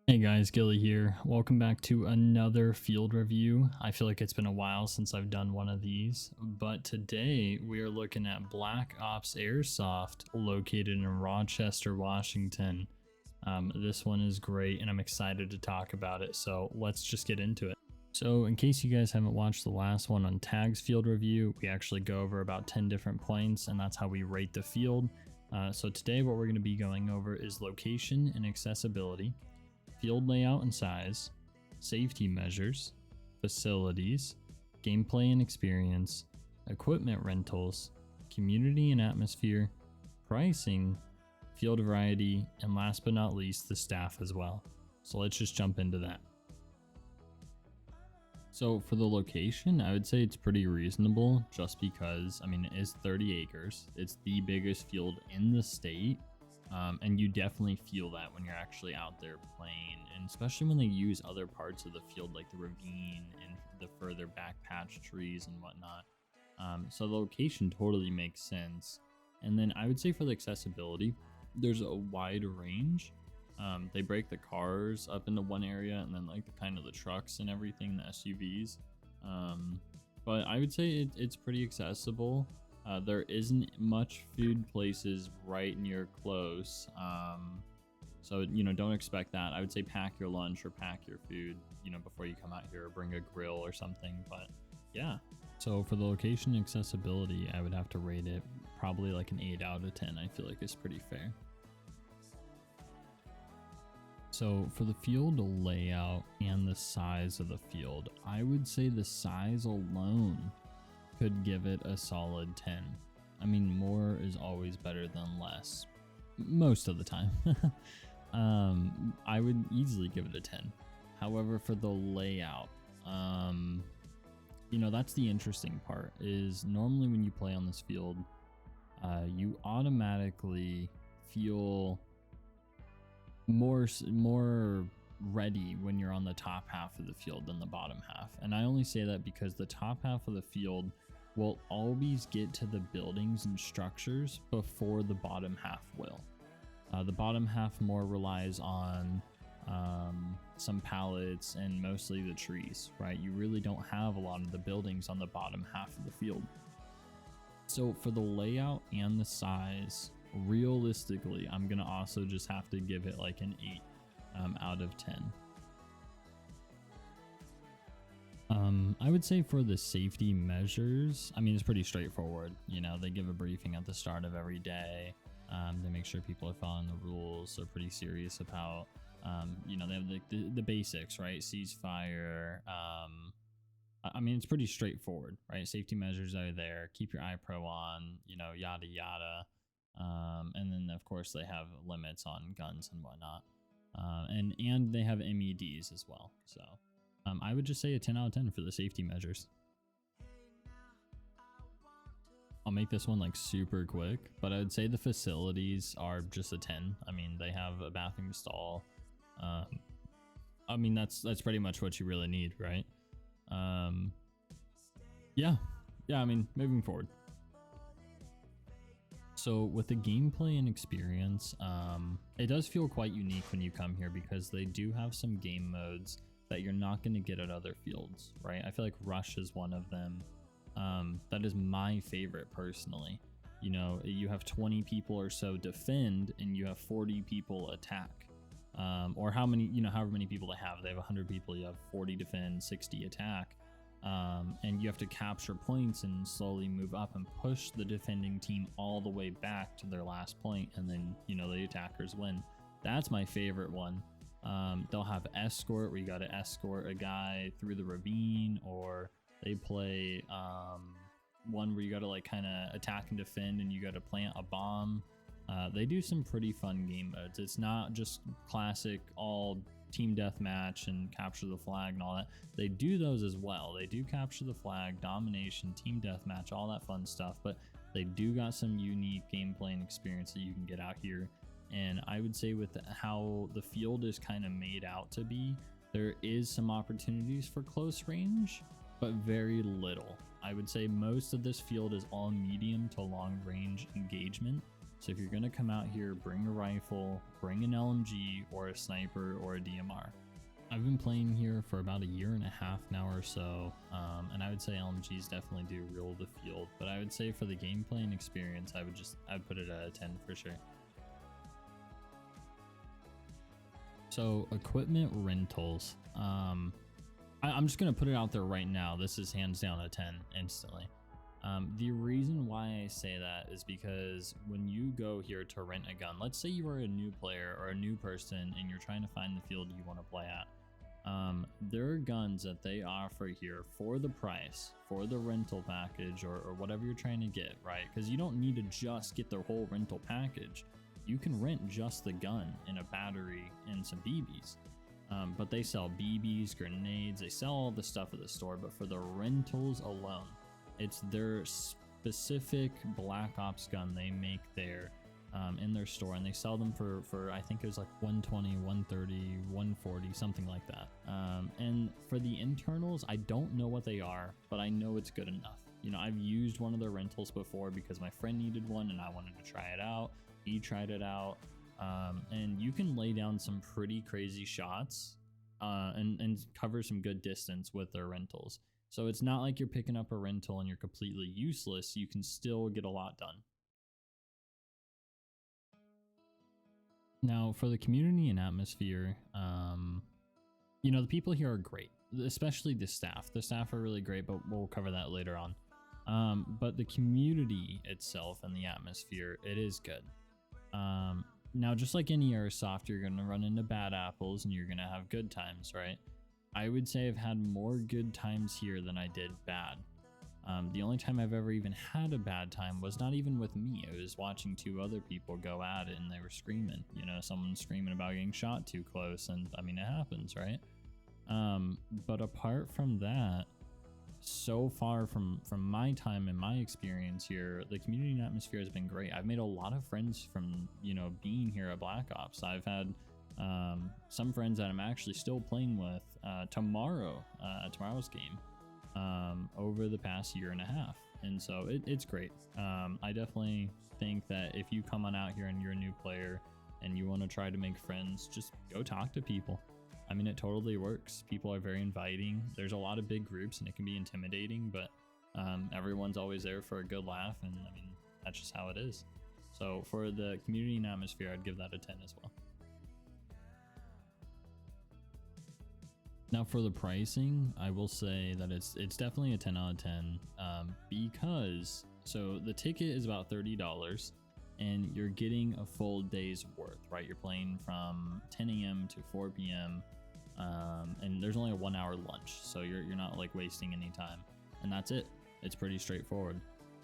Hey guys, Ghillie here. Welcome back to another field review. I feel like it's been a while since I've done one of these, but today we are looking at Black Ops Airsoft located in Rochester, Washington. This one is great and I'm excited to talk about it, so let's just get into it. So in case you guys haven't watched the last one on Tags field review, we actually go over about 10 different points and that's how we rate the field. So today what we're going to be going over is location and accessibility, field layout and size, safety measures, facilities, gameplay and experience, equipment rentals, community and atmosphere, pricing, field variety, and last but not least, the staff as well. So let's just jump into that. So for the location, I would say it's pretty reasonable just because, I mean, it is 30 acres. It's the biggest field in the state. And you definitely feel that when you're actually out there playing, and especially when they use other parts of the field like the ravine and the further back patch trees and whatnot. So the location totally makes sense. And then I would say for the accessibility, there's a wide range. They break the cars up into one area and then like the kind of the trucks and everything, the SUVs. But I would say it's pretty accessible. There isn't much food places right near close, so don't expect that. I would say pack your lunch or pack your food before you come out here, or bring a grill or something. But yeah, so for the location accessibility, I would have to rate it probably like an 8 out of 10. I feel like it's pretty fair. So for the field layout and the size of the field, I would say the size alone could give it a solid 10. I mean, more is always better than less most of the time. I would easily give it a 10. However, for the layout, that's the interesting part, is normally when you play on this field, you automatically feel more ready when you're on the top half of the field than the bottom half. And I only say that because the top half of the field will always get to the buildings and structures before the bottom half will. The bottom half more relies on some pallets and mostly the trees, right? You really don't have a lot of the buildings on the bottom half of the field. So for the layout and the size, realistically, I'm gonna also just have to give it like an 8 out of 10. I would say for the safety measures, I mean, it's pretty straightforward. They give a briefing at the start of every day. They make sure people are following the rules. They're pretty serious about, they have the basics, right? Ceasefire. I mean, it's pretty straightforward, right? Safety measures are there. Keep your eye pro on, yada, yada. And then of course they have limits on guns and whatnot. And they have MEDs as well. So I would just say a 10 out of 10 for the safety measures. I'll make this one like super quick, but I would say the facilities are just a 10. I mean, they have a bathroom stall. I mean, that's pretty much what you really need, right? Yeah, I mean, moving forward. So with the gameplay and experience, it does feel quite unique when you come here because they do have some game modes that you're not going to get at other fields, right? I feel like Rush is one of them. That is my favorite personally. You have 20 people or so defend and you have 40 people attack. Or however many people they have. They have 100 people, you have 40 defend, 60 attack. And you have to capture points and slowly move up and push the defending team all the way back to their last point, and then the attackers win. That's my favorite one. They'll have escort, where you got to escort a guy through the ravine, or they play one where you got to like kind of attack and defend and you got to plant a bomb. They do some pretty fun game modes. It's not just classic all team deathmatch and capture the flag and all that. They do those as well. They do capture the flag, domination, team deathmatch, all that fun stuff, but they do got some unique gameplay and experience that you can get out here. And I would say with how the field is kind of made out to be, there is some opportunities for close range, but very little. I would say most of this field is all medium to long range engagement. So if you're gonna come out here, bring a rifle, bring an LMG or a sniper or a DMR. I've been playing here for about 1.5 years now or so, and I would say LMGs definitely do rule the field, but I would say for the gameplay and experience, I'd put it at a 10 for sure. So equipment rentals, I'm just gonna put it out there right now. This is hands down a 10 instantly. The reason why I say that is because when you go here to rent a gun, let's say you are a new player or a new person and you're trying to find the field you want to play at. There are guns that they offer here for the price, for the rental package or whatever you're trying to get, right? Because you don't need to just get the whole rental package. You can rent just the gun and a battery and some BBs. But they sell BBs, grenades, they sell all the stuff at the store, but for the rentals alone, it's their specific Black Ops gun they make there in their store, and they sell them for I think it was like 120, 130, 140, something like that. And for the internals, I don't know what they are, but I know it's good enough. You know, I've used one of their rentals before because my friend needed one and I wanted to try it out. He tried it out, and you can lay down some pretty crazy shots and cover some good distance with their rentals. So it's not like you're picking up a rental and you're completely useless. You can still get a lot done. Now for the community and atmosphere, you know, the people here are great, especially the staff. The staff are really great, but we'll cover that later on. But the community itself and the atmosphere, it is good. Now, just like any Airsoft, you're going to run into bad apples and you're going to have good times, right? I would say I've had more good times here than I did bad. The only time I've ever even had a bad time was not even with me. I was watching 2 other people go at it and they were screaming, you know, someone screaming about getting shot too close. And I mean, it happens, right? But apart from that, so far from my time and my experience here, the community and atmosphere has been great. I've made a lot of friends from, you know, being here at Black Ops. I've had some friends that I'm actually still playing with tomorrow's game over the past 1.5 years. And so it's great. I definitely think that if you come on out here and you're a new player and you want to try to make friends, just go talk to people. I mean, it totally works. People are very inviting. There's a lot of big groups and it can be intimidating, but everyone's always there for a good laugh. And I mean, that's just how it is. So for the community and atmosphere, I'd give that a 10 as well. Now for the pricing, I will say that it's definitely a 10 out of 10 because so the ticket is about $30 and you're getting a full day's worth, right? You're playing from 10 a.m. to 4 p.m. And there's only a 1-hour lunch, so you're not like wasting any time, and that's it. It's pretty straightforward.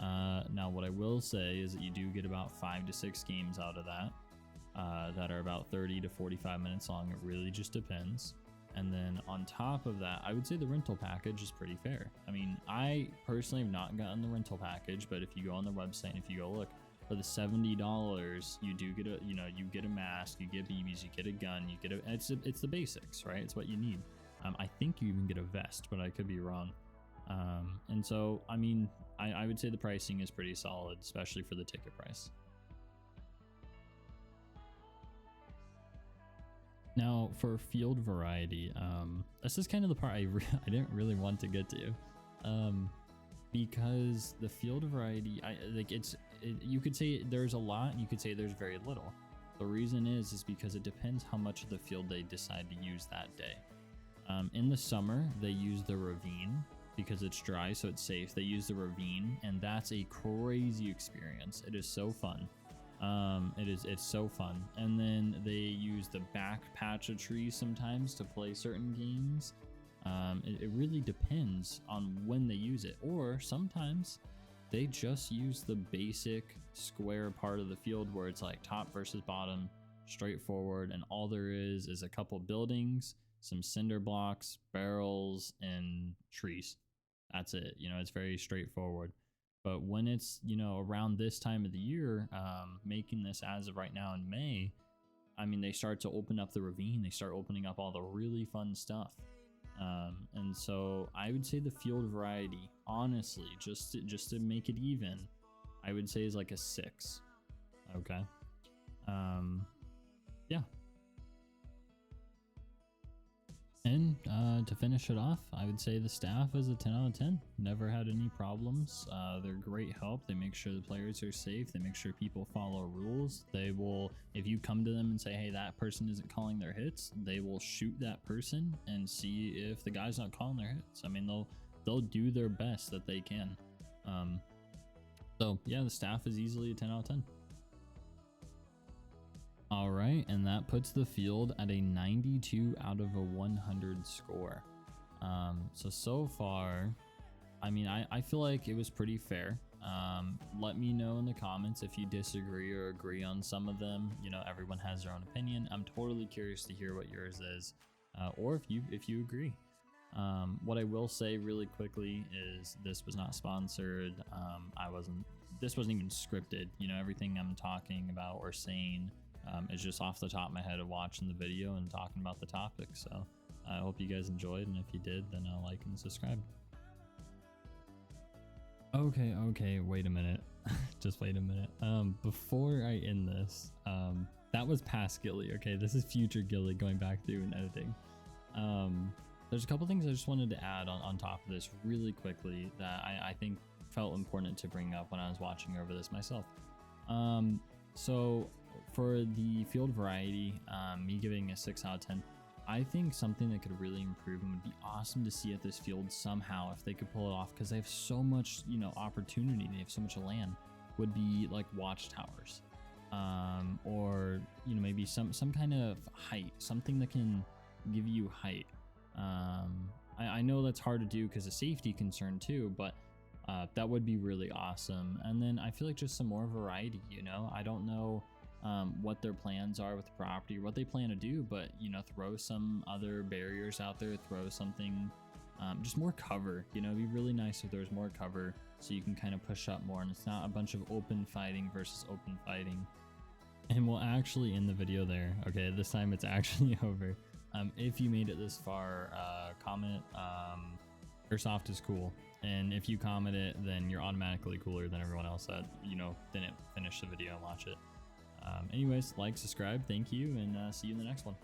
Now what I will say is that you do get about 5 to 6 games out of that are about 30 to 45 minutes long. It really just depends. And then on top of that, I would say the rental package is pretty fair. I mean, I personally have not gotten the rental package, but if you go on the website and if you go look, for the $70, you do get you get a mask, you get BBs, you get a gun, you get it's the basics, right? It's what you need. I think you even get a vest, but I could be wrong. And so, I mean, I would say the pricing is pretty solid, especially for the ticket price. Now for field variety, this is kind of the part I didn't really want to get to, because the field variety, you could say there's a lot, you could say there's very little. The reason is because it depends how much of the field they decide to use that day. In the summer, they use the ravine because it's dry, so it's safe. They use the ravine, and that's a crazy experience. It is so fun. It's so fun. And then they use the back patch of trees sometimes to play certain games. It really depends on when they use it, or sometimes they just use the basic square part of the field where it's like top versus bottom, straightforward, and all there is a couple buildings, some cinder blocks, barrels, and trees. That's it. You know, it's very straightforward. But when it's, you know, around this time of the year, making this as of right now in May, I mean, they start to open up the ravine. They start opening up all the really fun stuff. And so I would say the field variety, honestly, just to make it even, I would say is like a 6. Okay. Yeah. And to finish it off, I would say the staff is a 10 out of 10. Never had any problems. They're great help. They make sure the players are safe. They make sure people follow rules. They will, if you come to them and say, hey, that person isn't calling their hits, they will shoot that person and see if the guy's not calling their hits. I mean, they'll do their best that they can. So yeah, the staff is easily a 10 out of 10. All right, and that puts the field at a 92 out of a 100 score. So far, I mean, I feel like it was pretty fair. Let me know in the comments if you disagree or agree on some of them. You know, everyone has their own opinion. I'm totally curious to hear what yours is, or if you agree. What I will say really quickly is this was not sponsored. This wasn't even scripted. You know, everything I'm talking about or saying is just off the top of my head of watching the video and talking about the topic. So I hope you guys enjoyed, and if you did, then like and subscribe. Okay, wait a minute. Just wait a minute. Before I end this, that was past Ghillie. Okay, this is future Ghillie going back through and editing. There's a couple things I just wanted to add on top of this really quickly that I think felt important to bring up when I was watching over this myself. So for the field variety, me giving a 6 out of 10, I think something that could really improve and would be awesome to see at this field somehow if they could pull it off, because they have so much, you know, opportunity, they have so much land, would be like watchtowers, or, you know, maybe some kind of height, something that can give you height. I know that's hard to do because of safety concern too, but that would be really awesome. And then I feel like just some more variety, you know. I don't know what their plans are with the property or what they plan to do, but, you know, throw some other barriers out there, throw something, just more cover. You know, it'd be really nice if there was more cover so you can kind of push up more and it's not a bunch of open fighting versus open fighting. And we'll actually end the video there. Okay, this time it's actually over. If you made it this far, comment Airsoft is cool, and if you comment it, then you're automatically cooler than everyone else that, you know, didn't finish the video and watch it. Anyways, like, subscribe, thank you, and see you in the next one.